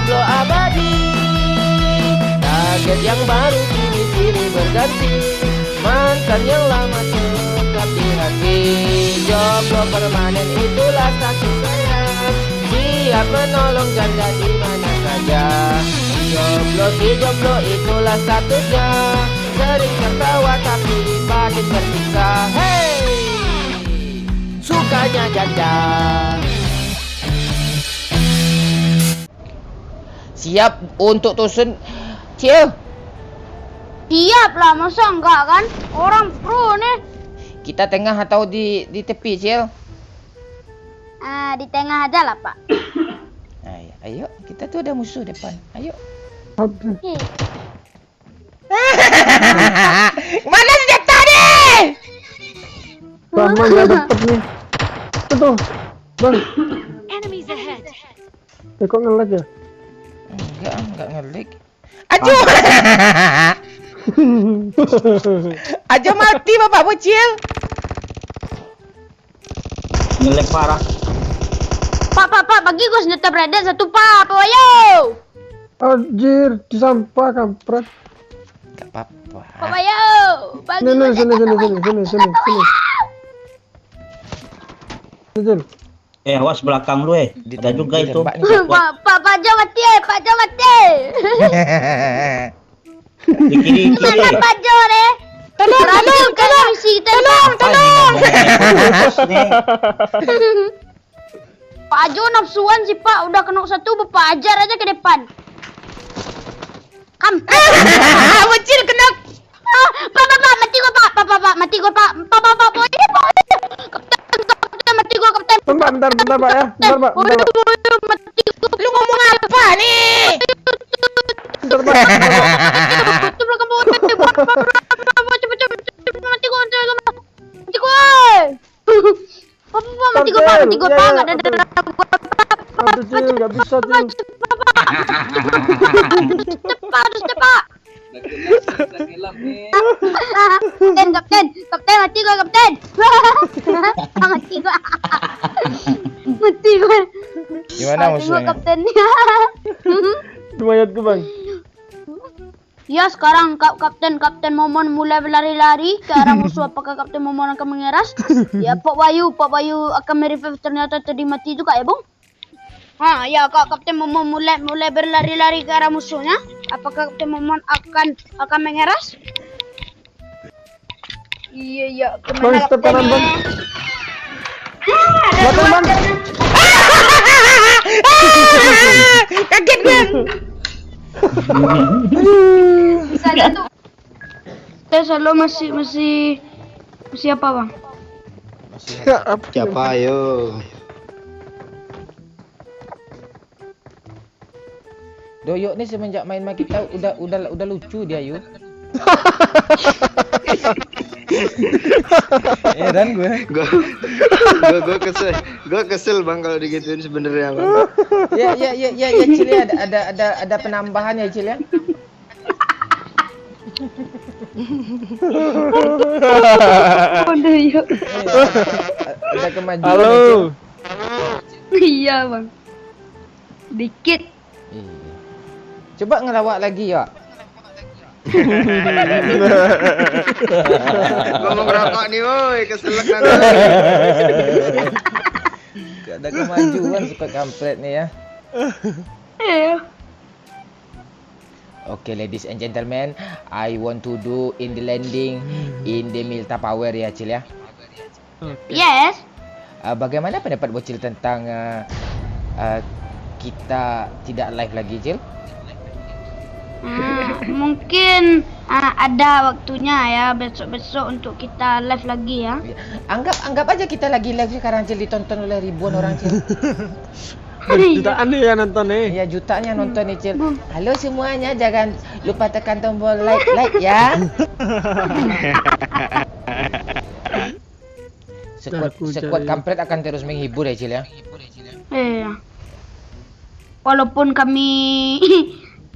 jomblo abadi. Target yang baru kini silih berganti, mantan yang lama tetap di hati. Jomblo permanen itulah status saya, siap menolong janda di mana saja. Jomblo si jomblo itulah statusnya, sering tertawa tapi batin tersiksa. Hey, sukanya janda. Siap untuk tusun, Cil? Siap lah, masa enggak kan? Orang pro nih. Kita tengah atau di tepi, Cil? Di tengah aja lah, Pak. Ayo, kita tuh ada musuh depan. Ayo. Mana senjata nih? Sama nggak dapet nih. Tuh, bang. Kok ngelag ya? Enggak ngelik. Ajo! Ajo mati bapak bocil. Ngelek parah. Pak, bagi gue senjata berada satu, Pak. Apa ayo? Anjir, di sampah kampret. Enggak apa-apa. Apa ayo? Bagi Sini, gue sini. Sini. Awas belakang lu ada juga itu. Pak Jo mati, Pak Jo mati. Di kiri. Mana Pak Jo nih? Tolong. Pak Jo nafsuan sih, Pak. Udah kena satu, Bapak ajar aja ke depan. Kam. Bocil kena. Pak, mati gua, Pak. Pak, mati gua, Pak. Pak, Kapten, mati gua, Kapten. Bentar, Pak ya. Bentar, Pak. Mati gua. Lu ngomong apa nih? Bentar, Pak. Itu belakang bawah. Cepet, mati gua. Pak, mati gua, Pak. Enggak ada. Aduh, Cil, nggak bisa, Cil. Cepat. Kapten, mati gua, Kapten. Mati gua. Gimana musuhnya? Kaptennya. Mayatku, Bang. Ya, sekarang Kapten Momon mulai berlari-lari ke arah musuh. Apakah Kapten Momon akan mengeras? Ya, Pak Bayu akan merevive, ternyata tadi mati juga ya, Bung? Ya, Kapten Momon mulai berlari-lari ke arah musuhnya. Apakah Kapten Momon akan mengeras? Iya, Bang, kemana step kanan, Bang. Belakang, Bang. Kaget Bang. Sana tuh. Selalu masih apa, Bang? Siapa ayo? Doyok nih semenjak main sama kita udah lucu dia yuk. Heran gue. Gue kesel bang kalau digituin sebenarnya bang. Ya Cil ya, ada penambahan ya Cil ya. Ada kemajuan. Halo. Iya, Bang. Dikit. Iya. Coba ngelawak lagi ya. Ngomong rokok nih woi, keselak nanti. Gak ada kemajuan suka kampret nih ya. Iya. Okay, ladies and gentlemen, I want to do in the landing in the Milta Power ya Cil ya. Yes. Bagaimana pendapat Bocil tentang kita tidak live lagi Cil? Mungkin ada waktunya ya besok-besok untuk kita live lagi ya. Anggap aja kita lagi live sekarang Cil, ditonton oleh ribuan orang Cil. Jutaan nih ya nonton nih. Ya jutanya nonton nih Cil. Halo semuanya, jangan lupa tekan tombol like ya. Sekuat kampret akan terus menghibur ya Cil ya. Iya. Walaupun kami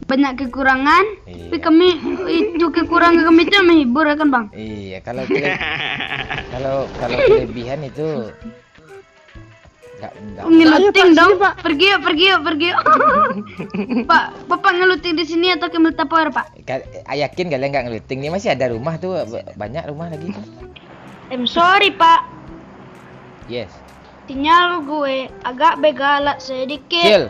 banyak kekurangan, tapi kami itu kekurangan kami itu menghibur ya kan Bang? Iya, kalau kelebihan itu Ayo, Ngeluting Pak, dong. sini, Pak. Pergi yuk. Pak, Bapak ngeluting di sini atau ke Meltapor, Pak? Yakin kalian nggak ngeluting nih, masih ada rumah tuh, banyak rumah lagi tuh. I'm sorry, Pak. Yes. Sinyal gue agak begalat sedikit. Chill.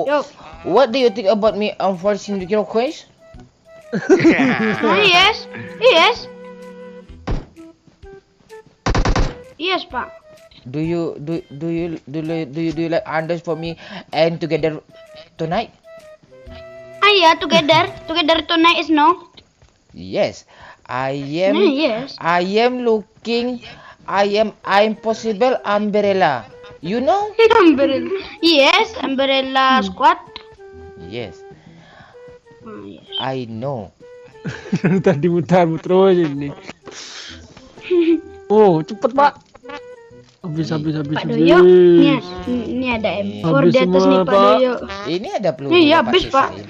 Yo. What do you think about me unforcing your request? Yes. Yes, Pak. Do you like Anders for me and together tonight? Yeah, together tonight is no. Yes. Yes. I'm possible umbrella. You know? Umbrella. Yes, umbrella squad. Yes. Yes. I know. Tadi mutar-mutar terus ini. Oh, cepet, Pak. Habis. Pak Doyo. Ini ada M4 Habis di atas nih, semua, Pak Pak. Doyo. Ini ada peluru. Iya, Pak habis, Pak. sisain.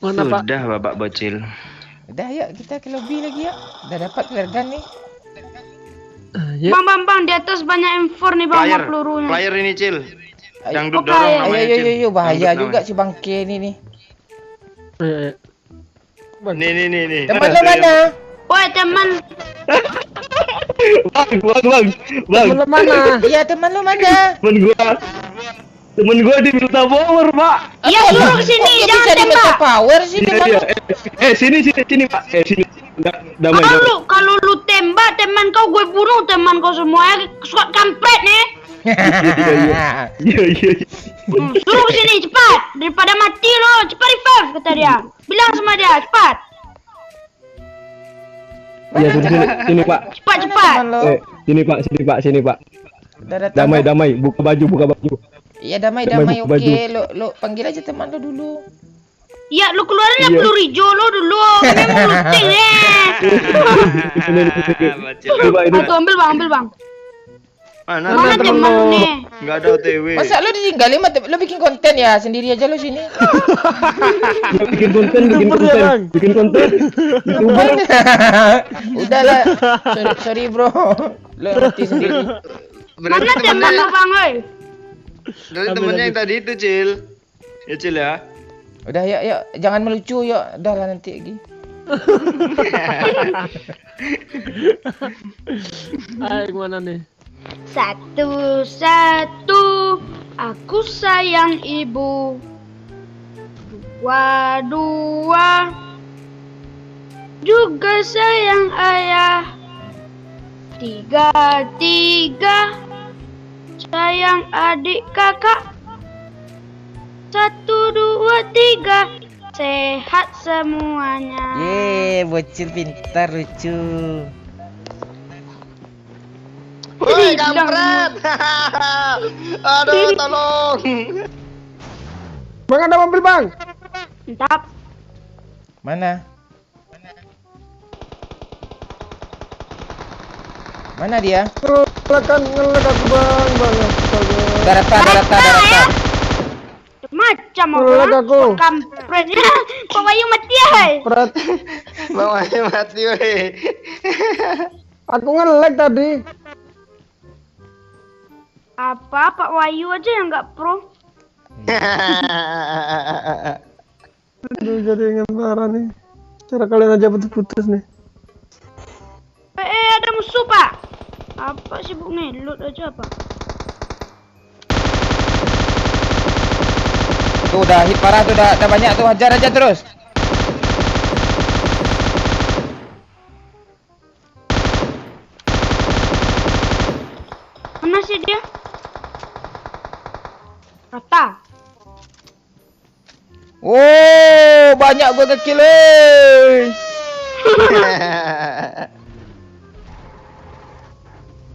Mana, Pak? Sudah Bapak bocil. Udah, yuk kita ke lobby lagi yuk. Udah dapat flare gun nih. Ya. Bang, di atas banyak M4 nih, Bang, sama pelurunya. Player ini Cil. Yang Oh, dorong player. namanya Cil. Ayo, bahaya Dangdut juga namanya. si bangke ini nih. Ayo. Nih. Teman lo mana? Woi, teman. Bang. Temen mana? Iya, teman lo mana? Temen gua di Milta Power, Pak. Iya, suruh ke sini, Kok jangan bisa di tembak. Metal Power sih teman lo? Sini, Pak. Sini. Damai. Kalau lu tembak teman kau, gue bunuh teman kau semua. Squad kampret nih. Iya. Suruh ke sini cepat, daripada mati lo. Cepat revive kata dia. Bilang sama dia cepat. Iya, sini Pak. Cepat. Teman lo. Sini Pak. Udah datang. Damai, buka baju. Iya, damai. Damai, Oke, baju. lo panggil aja teman lo dulu. Ya, lu keluarin lah Iya. peluru hijau lo dulu. Ini mau looting Coba ini. Aku ambil bang. Mana Mana temen teman lo? nih? Enggak ada OTW. Masa lo ditinggalin sama lo bikin konten ya sendiri aja lo sini. Bikin konten. YouTuber. Udah lah. Sorry bro. Lo ngerti sendiri. Mana teman lo bang, oi? Dari temennya yang tadi itu Cil. Ya Cil ya. Udah yuk, jangan melucu yuk. Udah lah nanti lagi. Ayo kemana nih? Satu, aku sayang ibu. Dua, juga sayang ayah. Tiga, sayang adik kakak. 1, 2, 3, sehat semuanya. Yeay, bocil pintar lucu. Woi, kampret. Aduh, tolong. Bang, ada mobil, Bang. Mantap. Mana? Mana dia? Ngelek aku, Bang. Astaga. Darata. Macam Ngelek orang aku. kampretnya. Pak Bayu mati hai. Prat. Bawahnya mati woi. Aku ngelek tadi. Apa Pak Wahyu aja yang nggak pro? Aduh, jadi ingin marah nih. Cara kalian aja putus-putus nih. Ada musuh Pak. Apa sibuk ngelut aja Pak? Tuh udah hit parah tuh, udah banyak tuh, hajar aja terus. Mana sih dia? Rata. Oh, banyak gua ngekill.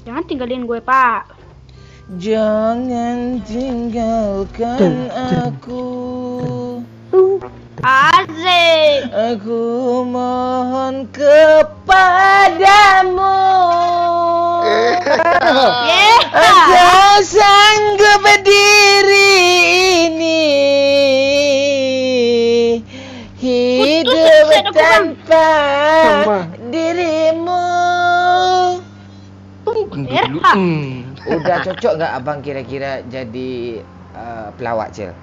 Jangan tinggalin gue Pak. Jangan tinggalkan aku. Asik. Aku mohon kepadamu. Kau sanggup berdiri ini, hidup Putus, tanpa Sama. dirimu. Berhak. Udah cocok nggak abang kira-kira jadi pelawak, Cil?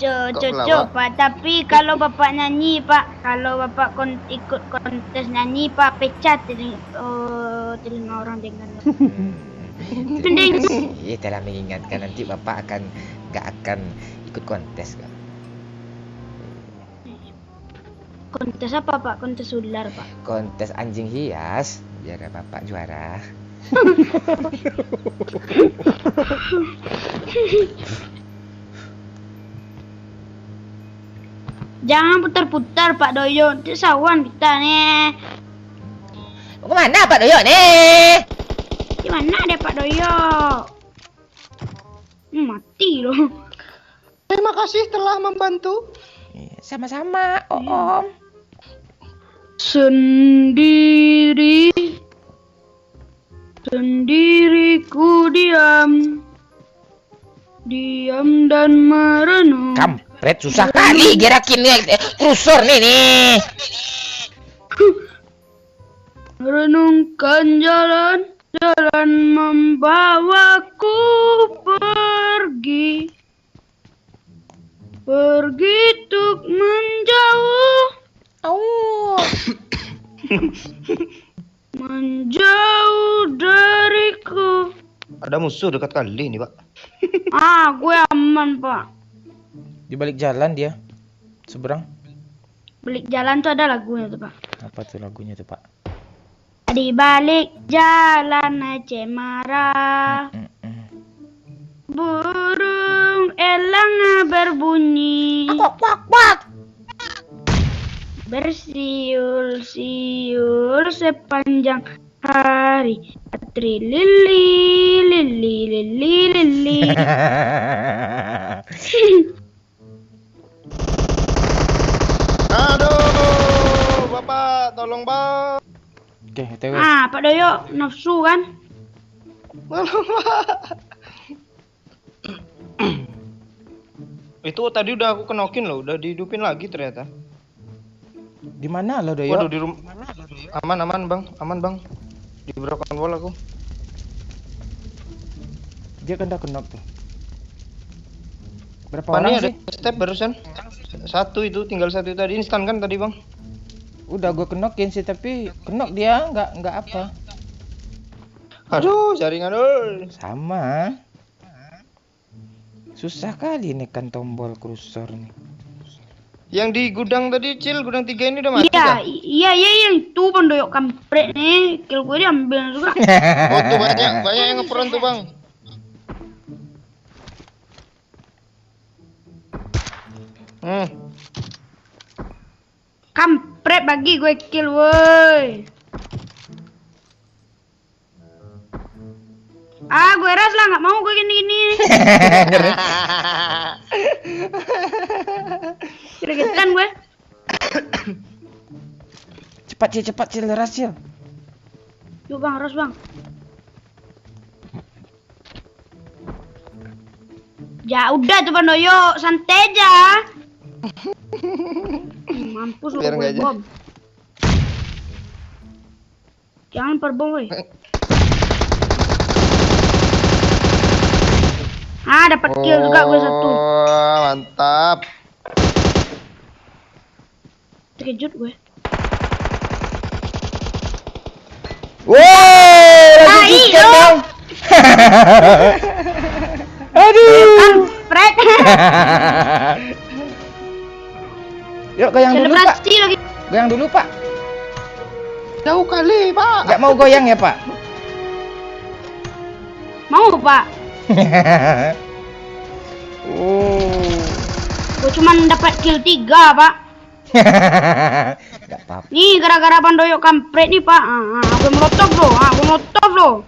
Cocok Pak, tapi kalau bapak nyanyi Pak, kalau bapak ikut kontes nyanyi Pak, pecah telinga orang dengar. Mending Iya, telah mengingatkan nanti bapak nggak akan ikut kontes kak. kontes apa Pak? Kontes ular Pak. Kontes anjing hias biar bapak juara. Jangan putar-putar Pak Doyo, nanti sawan kita nih. Mau kemana Pak Doyo nih? Gimana deh Pak Doyo? Mati loh. Terima kasih telah membantu. Sama-sama, Om. Sendiriku diam dan merenung. Kampret, susah kali gerakin krusor nih. Merenungkan jalan membawaku pergi untuk menjauh. Menjauh dariku. Ada musuh dekat kali ini, Pak. Gue aman Pak. Di balik jalan dia, seberang. Balik jalan tuh ada lagunya tuh Pak. Apa tuh lagunya tuh Pak? Di balik jalan cemara, burung elang berbunyi, bersiul-siul sepanjang hari. Tri lili. Aduh, Bapak, tolong, Pak. Oke, TW. Pak Doyo nafsu kan? Itu tadi udah aku kenokin loh, udah dihidupin lagi ternyata. Di mana lo Doyo? Waduh, di rumah. Aman, Bang. Di broken wall aku. Dia kan udah knock tuh. Berapa Pani orang ada sih? step barusan. Satu itu, tinggal satu tadi. Instan kan tadi, Bang? Udah gue knock-in sih, tapi knock dia nggak apa. Aduh, jaringan dulu. Sama. Susah kali nekan tombol kursor nih. Yang di gudang tadi, Cil, gudang 3 ini udah mati kah? Iya yang itu Bang Doyo kampret nih. Kill gue diambil juga. Oh, tuh banyak yang ngeperon tuh, Bang. Kampret bagi gue kill woi. Gue ras lah, nggak mau gue gini-gini. Gregetan gue. Cepat Cil, ras Cil. Yuk Bang, ras Bang. Ya udah tuh Bang Doyo, santai aja. Mampus lu Biar gue nggak aja. bom. Jangan perbom woi. Dapat kill juga gue satu. Mantap. Terkejut gue. Wow, lanjutkan dong. Aduh. Kampret. Yuk goyang dulu Pak. Selebrasi lagi. Goyang dulu Pak. Jauh kali, Pak. Nggak mau goyang ya Pak? Mau Pak. Gue cuman dapat kill 3 Pak. Nggak apa-apa. Nih gara-gara Bang Doyo kampret nih Pak. Gue melotov loh.